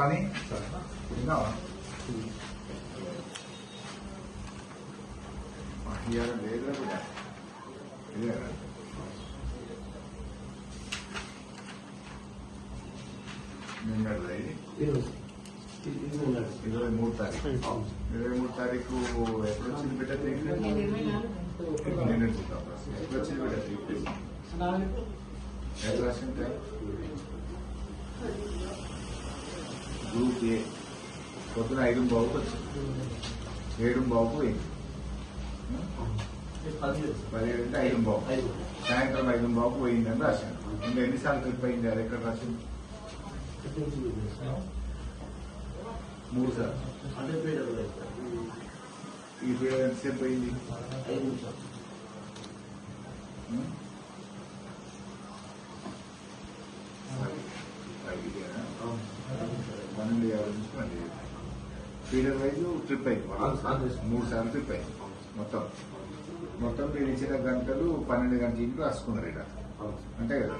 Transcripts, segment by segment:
కానీ విన్నావా ఇవాళ లేదు కూడా ఇదే నిన్నది 23 తారీఖు 23 తారీఖు ఎప్పుడు వచ్చింది బిడ్డ నేను ఎప్పుడు వచ్చింది బిడ్డ ఎట్లా రాసింది గ్రూప్ ఏ పొద్దున 5:15 వచ్చింది 7:15 పోయింది 17 అంటే 5:15 సాయంత్రం 5:15 పోయిందని రాశాను. ఇంకా ఎన్నిసార్లు ట్రిప్ అయింది అది ఎక్కడ రాసింది? 3 సార్లు. ఈ పీరియడ్ ఎంతసేపు పోయింది? 5 నిమిషాలు. 12:50 నుంచి 12 పీరియడ్ వైజ్ ట్రిప్ అయింది 3 సార్లు ట్రిప్ అయింది. మొత్తం మీరు ఇచ్చిన గంటలు 12 గంటలకు రాసుకున్నారు ఇక్కడ అంతే కదా.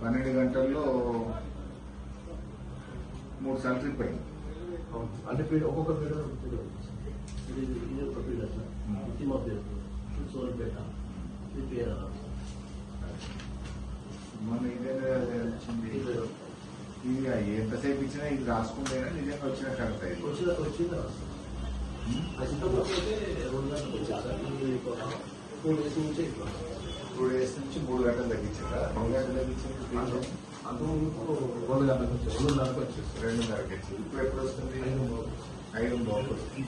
12 గంటల్లో 3 సార్లు ట్రిప్ అయింది. అంటే ఒక్కొక్క పీరియడ్ ఇది ఒక పీరియడ్ సోల్పేట మన ఇదే వచ్చింది. ఇది ఎంతసేపు ఇచ్చినా ఇది రాసుకుంటేనా నిజంగా వచ్చిన కరెక్ట్ అయింది. వచ్చింది 2 డేస్ నుంచి 2 డేస్ నుంచి 3 గంటలు తగ్గించారా? 2 గంటలు తగ్గించింది అంతకుముందు 2 గంటలకు వచ్చేసి 2:30కి వచ్చేసి 2:30కి వచ్చింది. ఇప్పుడు ఎప్పుడు వస్తుంది? 5:15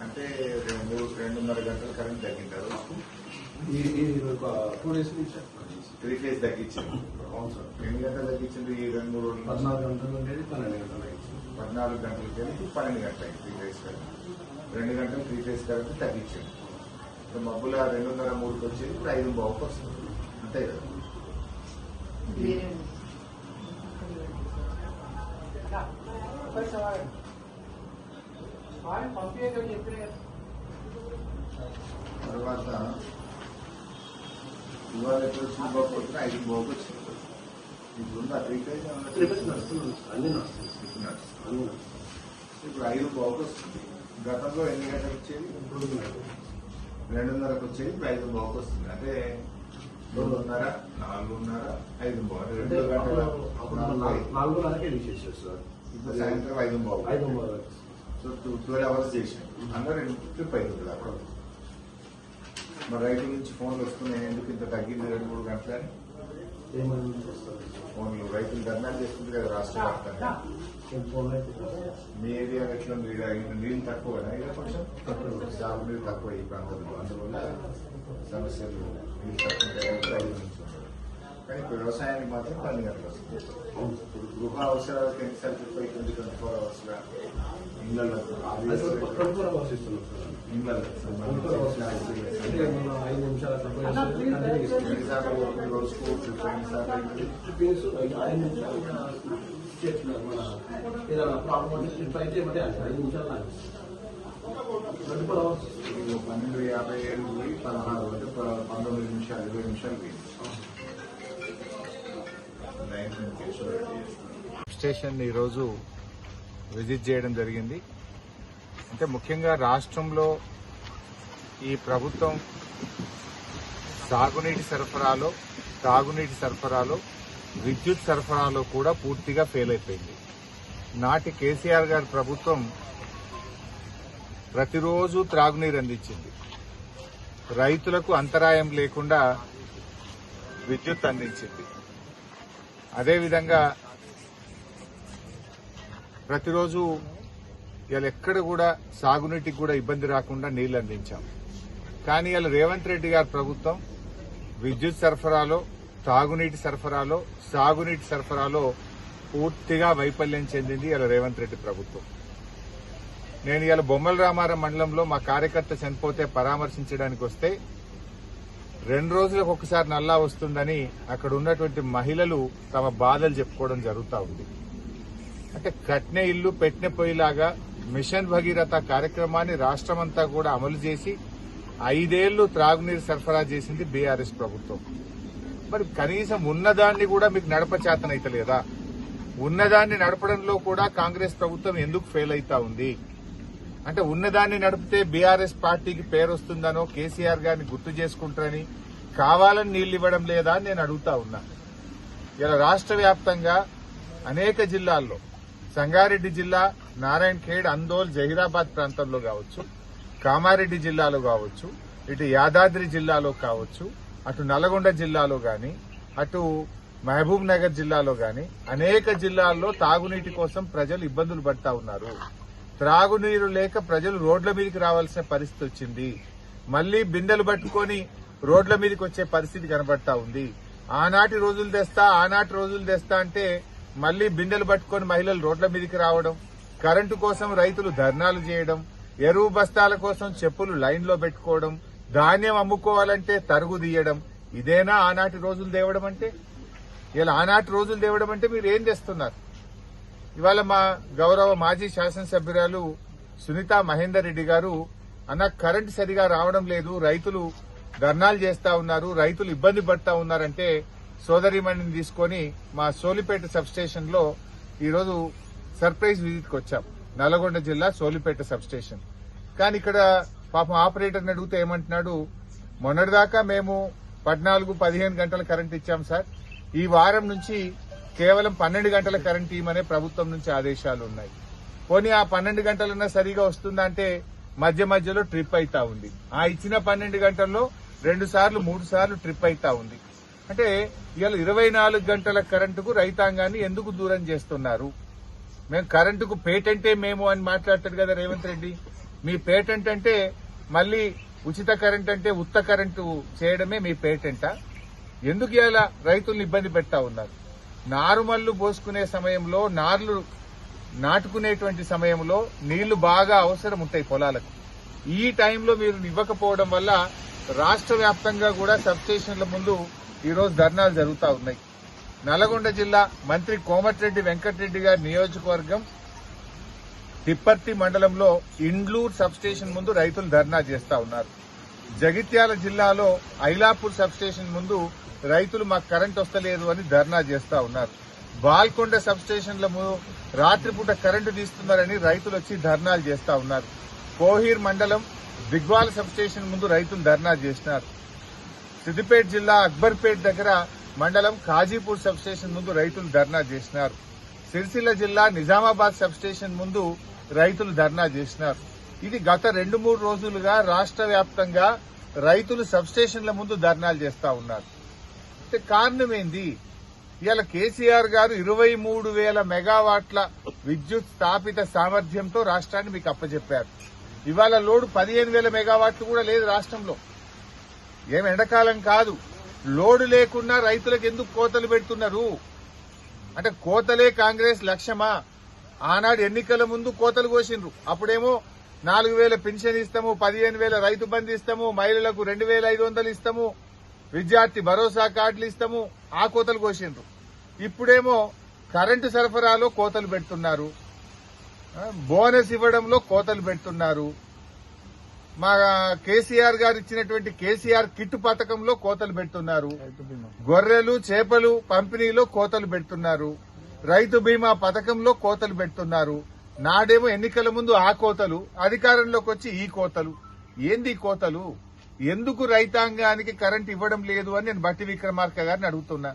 అంటే 2:30 గంటలు కరెంట్ తగ్గింటారు. 2 డేస్ నుంచి 3 ఫేజ్ తగ్గించింది. అవును సార్. ఎన్ని గంటలు తగ్గించింది? ఈ 2-3 రోజులు 14 గంటలు ఉండేది 12 గంటలు అయింది. 14 గంటలకి వెళ్ళి 12 గంటలు అయింది 3 ఫేజ్ కరెంట్. 2 గంటలు 3 ఫేజ్ కరెంట్ తగ్గించింది. ఇప్పుడు మబ్బుల 2:30-3కి వచ్చేది ఇప్పుడు 5:15 వస్తుంది అంతే కదా. తర్వాత ఇవాళ ఎప్పుడు వచ్చింది? 5:15 వచ్చింది. ఇప్పుడు ఉందా 3 ఫేజ్? అన్ని నడుస్తుంది. ఇప్పుడు 5:15 వస్తుంది. గతంలో ఎన్ని గంటలకు వచ్చేది? 2:30కి వచ్చేది. ఇప్పుడు 5:15 వస్తుంది. అంటే 2:30, 4:30, 5:15 2 గంటల 4:30కే తీసేసారు సార్. ఇప్పుడు సాయంత్రం 5:15 సో 12 అవర్స్ చేసాం. అందరూ ట్రిప్ అవుతుంది అక్కడ. మరి రైతు నుంచి ఫోన్లు వస్తున్నాయి, ఎందుకు ఇంత తగ్గింది 2-3 గంటలని? ఫోన్లు రైతులు ధర్నాలు చేస్తుంది కదా రాష్ట్ర వ్యాప్తంగా. మీ ఏరియా ఎట్లా నీళ్ళు తక్కువ కదా? ఇలా కొంచెం సాగు నీళ్ళు తక్కువ ఈ ప్రాంతంలో, అందువల్ల సమస్యలు నీళ్ళు తక్కువ రైతు నుంచి ఉండదు. కానీ ఇప్పుడు వ్యవసాయానికి మాత్రం 12 గంటలు వస్తుంది. ఇప్పుడు గృహ అవసరాలకు ఎన్నిసార్లు ట్రిప్ అవుతుంది? 24 అవర్స్ గా ఇళ్లలో రోజుకు ట్రిప్ అయితే 5 నిమిషాలు 12:57 పోయి 16 అంటే 19 నిమిషాలు 20 నిమిషాలు పోయింది. స్టేషన్ ఈరోజు విజిట్ చేయడం జరిగింది. అంటే ముఖ్యంగా రాష్ట్రంలో ఈ ప్రభుత్వం సాగునీటి సరఫరాలో, తాగునీటి సరఫరాలో, విద్యుత్ సరఫరాలో కూడా పూర్తిగా ఫెయిల్ అయిపోయింది. నాటి కేసీఆర్ గారి ప్రభుత్వం ప్రతిరోజు త్రాగునీరు అందించింది. రైతులకు అంతరాయం లేకుండా విద్యుత్ అందించింది. అదేవిధంగా ప్రతిరోజు ఇలా ఎక్కడ కూడా సాగునీటికి కూడా ఇబ్బంది రాకుండా నీళ్లు అందించాం. కానీ ఇలా రేవంత్ రెడ్డి గారి ప్రభుత్వం విద్యుత్ సరఫరాలో, తాగునీటి సరఫరాలో, సాగునీటి సరఫరాలో పూర్తిగా వైఫల్యం చెందింది ఇలా రేవంత్ రెడ్డి ప్రభుత్వం. నేను ఇలా బొమ్మల రామారం మండలంలో మా కార్యకర్త చనిపోతే పరామర్శించడానికి వస్తే 2 రోజులకు ఒకసారి నల్లా వస్తుందని అక్కడ ఉన్నటువంటి మహిళలు తమ బాధలు చెప్పుకోవడం జరుగుతూ ఉంది. అంటే కట్నె ఇల్లు పెట్టిన పొయ్యిలాగా మిషన్ భగీరథ కార్యక్రమాన్ని రాష్ట్రమంతా కూడా అమలు చేసి 5 ఏళ్లు త్రాగునీరు సరఫరా చేసింది బీఆర్ఎస్ ప్రభుత్వం. మరి కనీసం ఉన్నదాన్ని కూడా మీకు నడపచేతనైతలేదా? ఉన్నదాన్ని నడపడంలో కూడా కాంగ్రెస్ ప్రభుత్వం ఎందుకు ఫెయిల్ అవుతా ఉంది? అంటే ఉన్నదాన్ని నడిపితే బీఆర్ఎస్ పార్టీకి పేరు వస్తుందనో కేసీఆర్ గారిని గుర్తు చేసుకుంటారని కావాలని నీళ్లు ఇవ్వడం లేదా అని నేను అడుగుతా ఉన్నా. ఇలా రాష్ట్ర వ్యాప్తంగా అనేక జిల్లాల్లో సంగారెడ్డి జిల్లా, నారాయణ్ ఖేడ్, అందోల్, జహీరాబాద్ ప్రాంతంలో కావచ్చు, కామారెడ్డి జిల్లాలో కావచ్చు, ఇటు యాదాద్రి జిల్లాలో కావచ్చు, అటు నల్గొండ జిల్లాలో గాని, అటు మహబూబ్ నగర్ జిల్లాలో గాని అనేక జిల్లాల్లో తాగునీటి కోసం ప్రజలు ఇబ్బందులు పడతా ఉన్నారు. త్రాగునీరు లేక ప్రజలు రోడ్ల మీదకి రావాల్సిన పరిస్థితి వచ్చింది. మళ్లీ బిందెలు పట్టుకొని రోడ్ల మీదకి వచ్చే పరిస్థితి కనబడతా ఉంది. ఆనాటి రోజులు తెస్తా అంటే మళ్లీ బిందెలు పట్టుకొని మహిళలు రోడ్ల మీదకి రావడం, కరెంటు కోసం రైతులు ధర్నాలు చేయడం, ఎరువు బస్తాల కోసం చెప్పులు లైన్లో పెట్టుకోవడం, ధాన్యం అమ్ముకోవాలంటే తరుగు తీయడం, ఇదేనా ఆనాటి రోజులు తేవడం అంటే? ఇలా ఆనాటి రోజులు తేవడం అంటే మీరు ఏం చేస్తున్నారు? ఇవాళ మా గౌరవ మాజీ శాసనసభ్యురాలు సునీతా మహేందర్ రెడ్డి గారు అన్న కరెంటు సరిగా రావడం లేదు, రైతులు ధర్నాలు చేస్తా ఉన్నారు, రైతులు ఇబ్బంది పడతా ఉన్నారంటే సోదరిమణిని తీసుకొని మా సోలిపేట సబ్ స్టేషన్ లో ఈరోజు సర్ప్రైజ్ విజిట్ కి వచ్చాం. నల్గొండ జిల్లా సోలిపేట సబ్ స్టేషన్. కానీ ఇక్కడ పాపం ఆపరేటర్ని అడిగితే ఏమంటున్నాడు, మొన్నటిదాకా మేము 14-15 గంటల కరెంట్ ఇచ్చాం సార్, ఈ వారం నుంచి కేవలం 12 గంటల కరెంట్ ఇవ్వమనే ప్రభుత్వం నుంచి ఆదేశాలు ఉన్నాయి. పోనీ ఆ 12 గంటలన్నా సరిగా వస్తుందా అంటే మధ్య మధ్యలో ట్రిప్ అయితా ఉంది. ఆ ఇచ్చిన 12 గంటల్లో 2 సార్లు 3 సార్లు ట్రిప్ అయితా ఉంది. అంటే ఇవాళ 24 గంటల కరెంటుకు రైతాంగాన్ని ఎందుకు దూరం చేస్తున్నారు? మేము కరెంటుకు పేటెంటే మేము అని మాట్లాడతాడు కదా రేవంత్ రెడ్డి. మీ పేటెంట్ అంటే మళ్లీ ఉచిత కరెంట్ అంటే ఉత్త కరెంటు చేయడమే మీ పేటెంటా? ఎందుకు ఇలా రైతుల్ని ఇబ్బంది పెడతా ఉన్నారు? నారుమల్లు పోసుకునే సమయంలో, నార్లు నాటుకునేటువంటి సమయంలో నీళ్లు బాగా అవసరం ఉంటాయి పొలాలకు. ఈ టైంలో మీరు ఇవ్వకపోవడం వల్ల రాష్ట్ర వ్యాప్తంగా కూడా సబ్స్టేషన్ల ముందు ఈరోజు ధర్నాలు జరుగుతా ఉన్నాయి. నల్గొండ జిల్లా మంత్రి కోమటిరెడ్డి వెంకటరెడ్డి గారి నియోజకవర్గం తిప్పర్తి మండలంలో ఇండ్లూరు సబ్స్టేషన్ ముందు రైతులు ధర్నా చేస్తా ఉన్నారు. జగిత్యాల జిల్లాలో ఐలాపూర్ సబ్స్టేషన్ ముందు రైతులు మాకు కరెంట్ వస్తలేదు అని ధర్నా చేస్తా ఉన్నారు. బాల్కొండ సబ్స్టేషన్ల రాత్రిపూట కరెంటు తీస్తున్నారని రైతులు వచ్చి ధర్నాలు చేస్తా ఉన్నారు. కోహీర్ మండలం దిగ్వాల సబ్స్టేషన్ ముందు రైతులు ధర్నా చేసినారు. సిద్దిపేట జిల్లా అక్బర్పేట్ దగ్గర మండలం కాజీపూర్ సబ్స్టేషన్ ముందు రైతులు ధర్నా చేసినారు. సిరిసిల్ల జిల్లా నిజామాబాద్ సబ్స్టేషన్ ముందు రైతులు ధర్నా చేసినారు. ఇది గత 2-3 రోజులుగా రాష్ట్ర వ్యాప్తంగా రైతులు సబ్స్టేషన్ల ముందు ధర్నాలు చేస్తా ఉన్నారు. అంటే కారణం ఏంది? ఇవాళ కేసీఆర్ గారు 23,000 మెగావాట్ల విద్యుత్ స్థాపిత సామర్థ్యంతో రాష్ట్రాన్ని మీకు అప్పచెప్పారు. ఇవాళ లోడు 15,000 మెగావాట్లు కూడా లేదు రాష్ట్రంలో. ఏం ఎండాకాలం కాదు, లోడు లేకున్నా రైతులకు ఎందుకు కోతలు పెడుతున్నారు? అంటే కోతలే కాంగ్రెస్ లక్ష్యమా? ఆనాడు ఎన్నికల ముందు కోతలు కోసిండ్రు. అప్పుడేమో 4,000 పెన్షన్ ఇస్తాము, 15,000 రైతు బంధు ఇస్తాము, మహిళలకు 2,500 ఇస్తాము, విద్యార్థి భరోసా కార్డులు ఇస్తాము, ఆ కోతలు కోసిండ్రు. ఇప్పుడేమో కరెంటు సరఫరాలో కోతలు పెడుతున్నారు, బోనస్ ఇవ్వడంలో కోతలు పెడుతున్నారు, మా కేసీఆర్ గారు ఇచ్చినటువంటి కేసీఆర్ కిట్ పథకంలో కోతలు పెడుతున్నారు, గొర్రెలు చేపలు పంపిణీలో కోతలు పెడుతున్నారు, రైతు బీమా పథకంలో కోతలు పెడుతున్నారు. నాడేమో ఎన్నికల ముందు ఆ కోతలు, అధికారంలోకి వచ్చి ఈ కోతలు. ఏంది కోతలు? ఎందుకు రైతాంగానికి కరెంట్ ఇవ్వడం లేదు అని నేను బట్టి విక్రమార్క గారిని అడుగుతున్నా.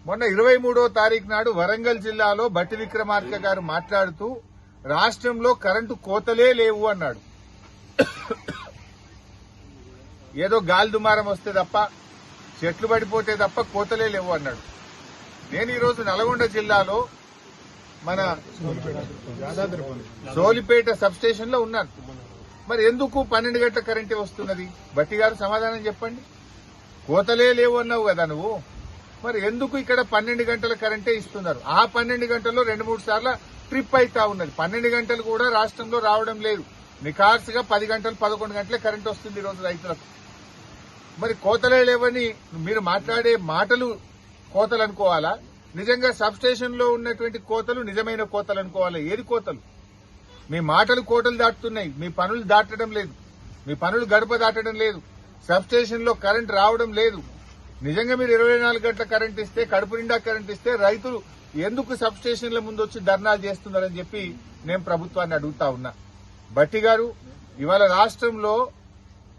మొన్న 23వ తారీఖు నాడు వరంగల్ జిల్లాలో బట్టి విక్రమార్క గారు మాట్లాడుతూ రాష్ట్రంలో కరెంటు కోతలే లేవు అన్నాడు. ఏదో గాలి దుమారం వస్తే తప్ప, చెట్లు పడిపోతే తప్ప కోతలే లేవు అన్నాడు. నేను ఈరోజు నల్గొండ జిల్లాలో మన సోలిపేట సబ్స్టేషన్ లో ఉన్నాను. మరి ఎందుకు 12 గంటల కరెంటే వస్తున్నది? బట్టి గారు సమాధానం చెప్పండి. కోతలే లేవు అన్నావు కదా నువ్వు, మరి ఎందుకు ఇక్కడ 12 గంటల కరెంటే ఇస్తున్నారు? ఆ 12 గంటల్లో 2-3 సార్లు ట్రిప్ అయితా ఉన్నది. 12 గంటలు కూడా రాష్ట్రంలో రావడం లేదు. నికార్సుగా 10 గంటలు 11 గంటలే కరెంట్ వస్తుంది ఈ రోజు రైతులకు. మరి కోతలే లేవని మీరు మాట్లాడే మాటలు కోతలు అనుకోవాలా? నిజంగా సబ్స్టేషన్ లో ఉన్నటువంటి కోతలు నిజమైన కోతలు అనుకోవాలా? ఏది కోతలు? మీ మాటలు కోటలు దాటుతున్నాయి, మీ పనులు దాటడం లేదు, మీ పనులు గడప దాటడం లేదు, సబ్స్టేషన్ లో కరెంట్ రావడం లేదు. నిజంగా మీరు 24 గంటల కరెంట్ ఇస్తే, కడుపు నిండా కరెంట్ ఇస్తే రైతులు ఎందుకు సబ్ స్టేషన్ల ముందు వచ్చి ధర్నాలు చేస్తున్నారని చెప్పి నేను ప్రభుత్వాన్ని అడుగుతా ఉన్నా. భట్టి గారు, ఇవాళ రాష్ట్రంలో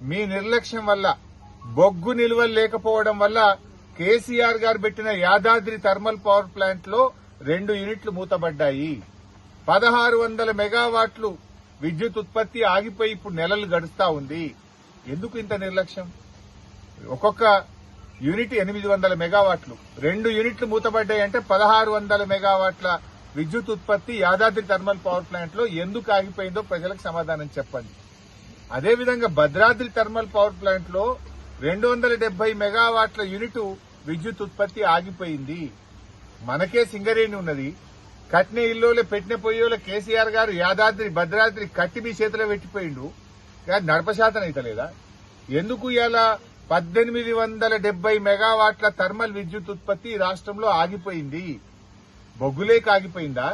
మీ నిర్లక్ష్యం వల్ల, బొగ్గు నిల్వలు లేకపోవడం వల్ల కేసీఆర్ గారు పెట్టిన యాదాద్రి థర్మల్ పవర్ ప్లాంట్ లో 2 యూనిట్లు మూతబడ్డాయి. 1600 మెగావాట్లు విద్యుత్ ఉత్పత్తి ఆగిపోయి ఇప్పుడు నెలలు గడుస్తా ఉంది. ఎందుకు ఇంత నిర్లక్ష్యం? ఒక్కొక్క యూనిట్ 800 మెగావాట్లు, 2 యూనిట్లు మూతబడ్డాయంటే 1600 మెగావాట్ల విద్యుత్ ఉత్పత్తి యాదాద్రి థర్మల్ పవర్ ప్లాంట్ లో ఎందుకు ఆగిపోయిందో ప్రజలకు సమాధానం చెప్పండి. అదేవిధంగా భద్రాద్రి థర్మల్ పవర్ ప్లాంట్ లో 270 మెగావాట్ల యూనిట్ విద్యుత్ ఉత్పత్తి ఆగిపోయింది. మనకే సింగరేణి ఉన్నది, కట్నే ఇల్లోలే పెట్టిన పొయ్యోలే కేసీఆర్ గారు యాదాద్రి భద్రాద్రి కట్టి మీ చేతిలో పెట్టిపోయిండు, నడపశాతం అయితలేదా? ఎందుకు ఇలా 1870 మెగావాట్ల థర్మల్ విద్యుత్ ఉత్పత్తి రాష్ట్రంలో ఆగిపోయింది? బొగ్గులేక ఆగిపోయిందా?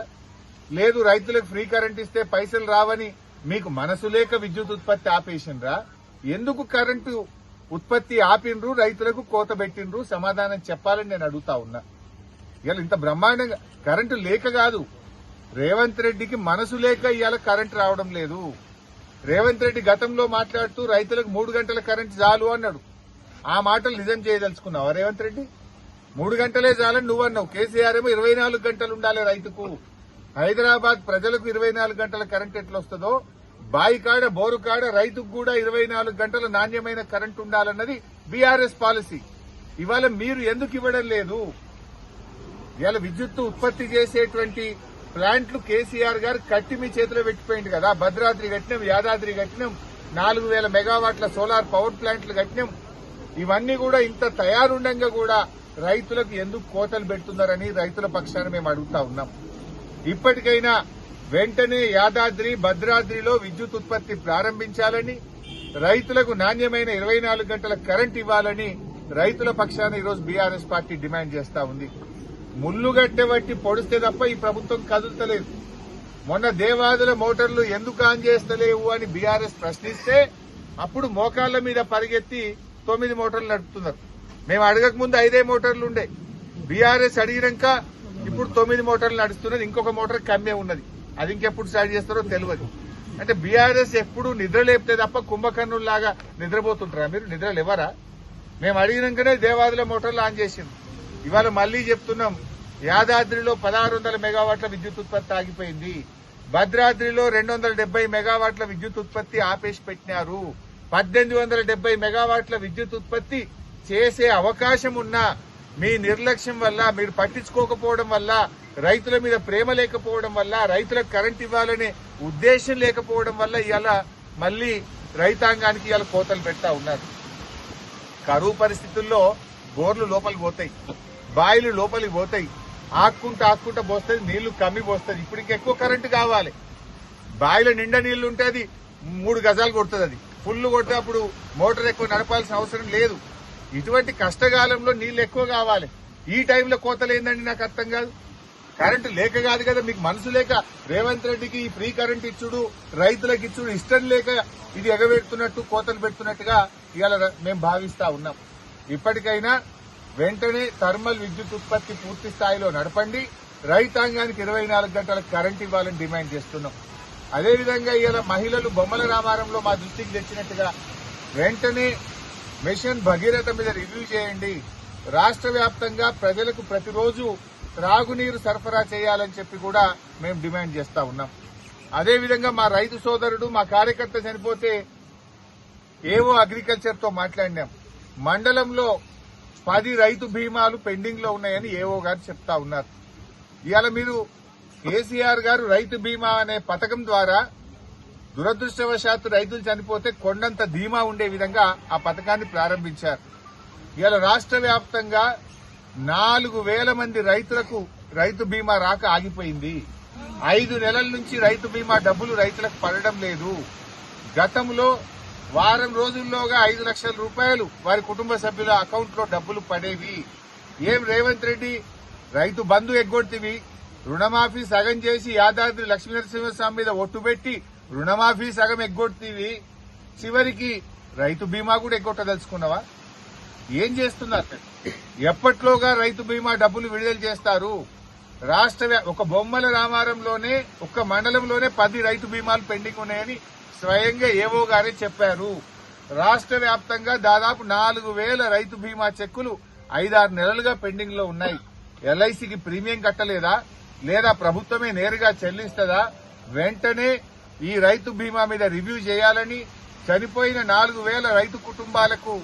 లేదు రైతులకు ఫ్రీ కరెంట్ ఇస్తే పైసలు రావని మీకు మనసు లేక విద్యుత్ ఉత్పత్తి ఆపేసిండ్రా? ఎందుకు కరెంటు ఉత్పత్తి ఆపిండ్రు, రైతులకు కోత పెట్టిండ్రు? సమాధానం చెప్పాలని నేను అడుగుతా ఉన్నా. ఇలా ఇంత బ్రహ్మాండంగా కరెంటు లేక కాదు, రేవంత్ రెడ్డికి మనసు లేక ఇవాళ కరెంటు రావడం లేదు. రేవంత్ రెడ్డి గతంలో మాట్లాడుతూ రైతులకు 3 గంటల కరెంటు చాలు అన్నాడు. ఆ మాటలు నిజం చేయదలుచుకున్నావా రేవంత్ రెడ్డి? 3 గంటలే చాలని నువ్వు అన్నావు. కేసీఆర్ ఏమో 24 గంటలు ఉండాలి రైతుకు. హైదరాబాద్ ప్రజలకు 24 గంటల కరెంట్ ఎట్లా వస్తుందో, బాయి కాడ బోరు కాడ రైతుకు కూడా 24 గంటల నాణ్యమైన కరెంటు ఉండాలన్నది బీఆర్ఎస్ పాలసీ. ఇవాళ మీరు ఎందుకు ఇవ్వడం లేదు? ఇవాళ విద్యుత్ ఉత్పత్తి చేసేటువంటి ప్లాంట్లు కేసీఆర్ గారు కట్టి మీ చేతిలో పెట్టిపోయింది కదా. భద్రాద్రి కట్టినాం, యాదాద్రి కట్టినాం, 4000 మెగావాట్ల సోలార్ పవర్ ప్లాంట్లు కట్టినాం. ఇవన్నీ కూడా ఇంత తయారుండగా కూడా రైతులకు ఎందుకు కోతలు పెడుతున్నారని రైతుల పక్షాన మేము అడుగుతా ఉన్నాం. ఇప్పటికైనా వెంటనే యాదాద్రి భద్రాద్రిలో విద్యుత్ ఉత్పత్తి ప్రారంభించాలని, రైతులకు నాణ్యమైన 24 గంటల కరెంట్ ఇవ్వాలని రైతుల పక్షాన ఈరోజు బీఆర్ఎస్ పార్టీ డిమాండ్ చేస్తా ఉంది. ముల్లుగట్టె బట్టి పొడిస్తే తప్ప ఈ ప్రభుత్వం కదులుతలేదు. మొన్న దేవాదుల మోటార్లు ఎందుకు ఆన్ చేస్తలేవు అని బీఆర్ఎస్ ప్రశ్నిస్తే అప్పుడు మోకాళ్ల మీద పరిగెత్తి 9 మోటార్లు నడుపుతున్నారు. మేము అడగక ముందు 5 మోటార్లు ఉండే, బీఆర్ఎస్ అడిగినాక ఇప్పుడు 9 మోటార్లు నడుస్తున్నది. ఇంకొక మోటార్ కమ్మే ఉన్నది, అది ఇంకెప్పుడు స్టార్ట్ చేస్తారో తెలియదు. అంటే బీఆర్ఎస్ ఎప్పుడు నిద్ర లేపితే తప్ప కుంభకర్ణుల్లాగా నిద్రపోతుంటారా? మీరు నిద్ర లేవరా? మేము అడిగినాకనే దేవాదుల మోటార్లు ఆన్ చేసింది. ఇవాళ మళ్లీ చెప్తున్నాం, యాదాద్రిలో 1600 మెగావాట్ల విద్యుత్ ఉత్పత్తి ఆగిపోయింది. భద్రాద్రిలో 270 మెగావాట్ల విద్యుత్ ఉత్పత్తి ఆపేసి పెట్టినారు. 1870 మెగావాట్ల విద్యుత్ ఉత్పత్తి చేసే అవకాశం ఉన్నా మీ నిర్లక్ష్యం వల్ల, మీరు పట్టించుకోకపోవడం వల్ల, రైతుల మీద ప్రేమ లేకపోవడం వల్ల, రైతులకు కరెంట్ ఇవ్వాలనే ఉద్దేశం లేకపోవడం వల్ల ఇవాళ మళ్లీ రైతాంగానికి ఇవాళ కోతలు పెడతా ఉన్నారు. కరువు పరిస్థితుల్లో బోర్లు లోపలికి పోతాయి, బాయిలు లోపలికి పోతాయి, ఆక్కుంటా పోస్తుంది, నీళ్లు కమ్మి పోస్తుంది. ఇప్పుడు ఇంకెక్కువ కరెంటు కావాలి. బాయిలో నిండా నీళ్లు ఉంటే అది 3 గజాలు కొడుతుంది. అది ఫుల్ కొడితే అప్పుడు మోటార్ ఎక్కువ నడపాల్సిన అవసరం లేదు. ఇటువంటి కష్టకాలంలో నీళ్లు ఎక్కువ కావాలి. ఈ టైంలో కోతలు ఏందండి నాకు అర్థం కాదు. కరెంటు లేక కాదు కదా, మీకు మనసు లేక రేవంత్ రెడ్డికి ఈ ఫ్రీ కరెంట్ ఇచ్చుడు, రైతులకు ఇచ్చుడు ఇష్టం లేక ఇది ఎగబెడుతున్నట్టు, కోతలు పెడుతున్నట్టుగా ఇవాళ మేము భావిస్తా ఉన్నాం. ఇప్పటికైనా వెంటనే థర్మల్ విద్యుత్ ఉత్పత్తి పూర్తి స్థాయిలో నడపండి, రైతాంగానికి 24 గంటల కరెంట్ ఇవ్వాలని డిమాండ్ చేస్తున్నాం. అదేవిధంగా ఇవాళ మహిళలు బొమ్మల రామారంలో మా దృష్టికి తెచ్చినట్టుగా వెంటనే మిషన్ భగీరథ మీద రివ్యూ చేయండి. రాష్ట్ర వ్యాప్తంగా ప్రజలకు ప్రతిరోజు త్రాగునీరు సరఫరా చేయాలని చెప్పి కూడా మేము డిమాండ్ చేస్తా ఉన్నాం. అదేవిధంగా మా రైతు సోదరుడు, మా కార్యకర్త చనిపోతే ఏవో అగ్రికల్చర్ తో మాట్లాడినాం. మండలంలో 10 రైతు బీమాలు పెండింగ్ లో ఉన్నాయని ఏవో గారు చెప్తా ఉన్నారు. ఇవాళ మీరు కేసీఆర్ గారు రైతు బీమా అనే పథకం ద్వారా దురదృష్టవశాత్తు రైతులు చనిపోతే కొండంత ధీమా ఉండే విధంగా ఆ పథకాన్ని ప్రారంభించారు. ఇవాళ రాష్ట్ర వ్యాప్తంగా 4000 మంది రైతులకు రైతు బీమా రాక ఆగిపోయింది. 5 నెలల నుంచి రైతు బీమా డబ్బులు రైతులకు పడడం లేదు. గతంలో వారం రోజుల్లోగా 5 లక్షల రూపాయలు వారి కుటుంబ సభ్యుల అకౌంట్ లో డబ్బులు పడేవి. ఏం రేవంత్ రెడ్డి, రైతు బంధు ఎగ్గొట్టివి, రుణమాఫీ సగం చేసి యాదాద్రి లక్ష్మీనరసింహస్వామి మీద ఒట్టు పెట్టి రుణమాఫీ సగం ఎగ్గొట్టివి, చివరికి రైతు బీమా కూడా ఎగ్గొట్టదలుచుకున్నావా? ఏం చేస్తున్నారు? ఎప్పట్లోగా రైతు బీమా డబ్బులు విడుదల చేస్తారు? ఒక బొమ్మల రామారంలోనే ఒక మండలంలోనే 10 రైతు బీమాలు పెండింగ్ ఉన్నాయని స్వయంగా ఏవో గారే చెప్పారు. రాష్ట్ర వ్యాప్తంగా దాదాపు 4,000 రైతు బీమా చెక్కులు 5-6 నెలలుగా పెండింగ్ లో ఉన్నాయి. ఎల్ఐసికి ప్రీమియం కట్టలేదా లేదా ప్రభుత్వమే నేరుగా చెల్లిస్తుందా? వెంటనే ఈ రైతు బీమా మీద రివ్యూ చేయాలని, చనిపోయిన 4,000 రైతు కుటుంబాలకు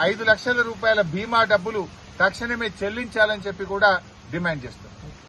5 లక్షల రూపాయల బీమా డబ్బులు తక్షణమే చెల్లించాలని చెప్పి కూడా డిమాండ్ చేస్తారు.